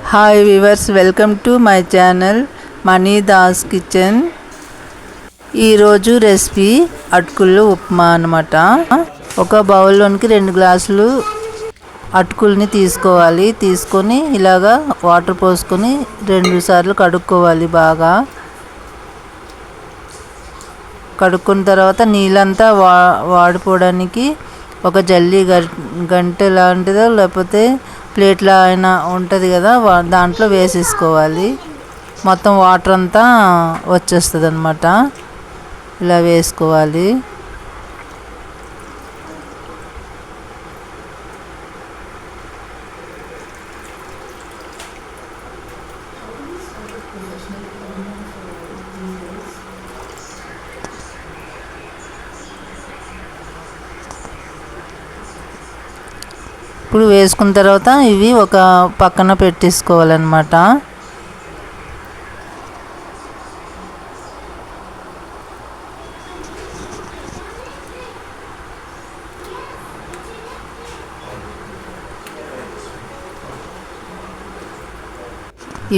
Hi viewers, welcome to my channel money Das kitchen. ఈరోజు recipe అటుకులు ఉప్మా అన్నమాట. ఒక బౌల్లోనికి 2 గ్లాసులు అటుకుల్ని తీసుకోవాలి. తీసుకొని ఇలాగా వాటర్ పోసుకొని 2 సార్లు కడుక్కోవాలి. బాగా కడుక్కున్న తర్వాత నీళ్ళంతా వాడిపోవడానికి ఒక జల్లి గంటె లాంటిదో లేకపోతే ప్లేట్లో అయినా ఉంటుంది కదా, దాంట్లో వేసేసుకోవాలి. మొత్తం వాటర్ అంతా వచ్చేస్తుంది అన్నమాట. ఇలా వేసుకోవాలి. ఇప్పుడు వేసుకున్న తర్వాత ఇవి ఒక పక్కన పెట్టేసుకోవాలన్నమాట.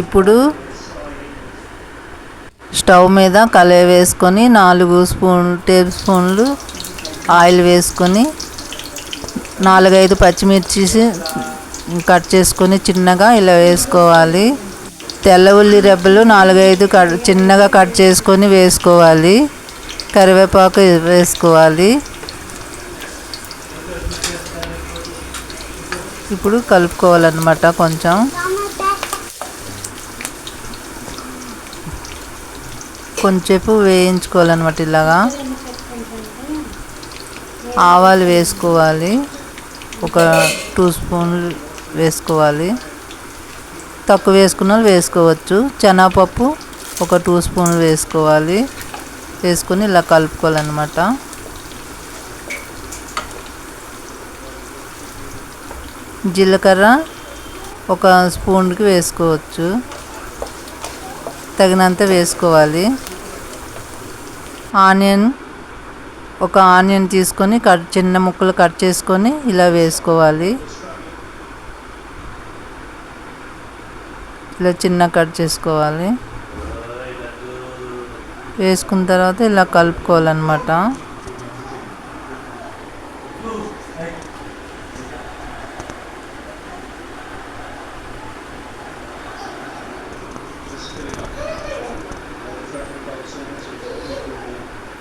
ఇప్పుడు స్టవ్ మీద కళాయి వేసుకొని 4 టేబుల్ స్పూన్లు ఆయిల్ వేసుకొని 4-5 పచ్చిమిర్చి కట్ చేసుకొని చిన్నగా ఇలా వేసుకోవాలి. తెల్ల ఉల్లి రెబ్బలు 4-5 చిన్నగా కట్ చేసుకొని వేసుకోవాలి. కరివేపాకు వేసుకోవాలి. ఇప్పుడు కలుపుకోవాలన్నమాట. కొంచెంసేపు వేయించుకోవాలన్నమాట. ఇలాగా ఆవాలు వేసుకోవాలి. ఒక 2 స్పూన్లు వేసుకోవాలి. తక్కువ వేసుకున్న వాళ్ళు వేసుకోవచ్చు. శనగపప్పు ఒక 2 స్పూన్లు వేసుకోవాలి. వేసుకొని ఇలా కలుపుకోవాలన్నమాట. జీలకర్ర ఒక స్పూన్కి వేసుకోవచ్చు. తగినంత వేసుకోవాలి. ఒక ఆనియన్ తీసుకొని చిన్న ముక్కలు కట్ చేసుకొని ఇలా వేసుకోవాలి. ఇలా చిన్న కట్ చేసుకోవాలి. వేసుకున్న తర్వాత ఇలా కలుపుకోవాలన్నమాట.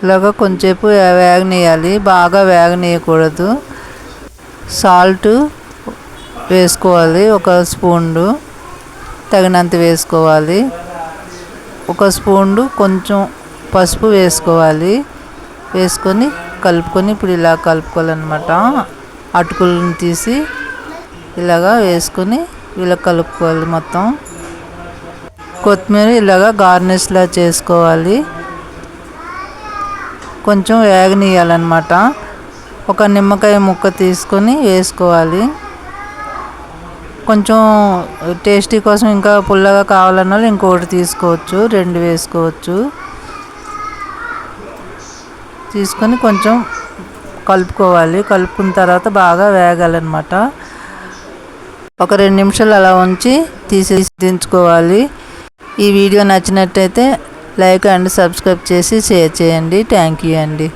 ఇలాగా కొంచెంసేపు వేగనీయాలి. బాగా వేగనీయకూడదు. సాల్ట్ వేసుకోవాలి. ఒక స్పూను తగినంత వేసుకోవాలి. ఒక స్పూను కొంచెం పసుపు వేసుకోవాలి. వేసుకొని కలుపుకొని ఇప్పుడు ఇలా కలుపుకోవాలన్నమాట. అటుకులను తీసి ఇలాగా వేసుకొని ఇలా కలుపుకోవాలి మొత్తం. కొత్తిమీర ఇలాగా గార్నిష్లా చేసుకోవాలి. కొంచెం వేగనీయాలన్నమాట. ఒక నిమ్మకాయ ముక్క తీసుకొని వేసుకోవాలి. కొంచెం టేస్టీ కోసం ఇంకా పుల్లగా కావాలన్న వాళ్ళు ఇంకొకటి తీసుకోవచ్చు. 2 వేసుకోవచ్చు. తీసుకొని కొంచెం కలుపుకోవాలి. కలుపుకున్న తర్వాత బాగా వేగాలన్నమాట. ఒక 2 నిమిషాలు అలా ఉంచి తీసి దించుకోవాలి. ఈ వీడియో నచ్చినట్టయితే లైక్ అండ్ సబ్స్క్రైబ్ చేసి షేర్ చేయండి. థ్యాంక్ యూ అండి.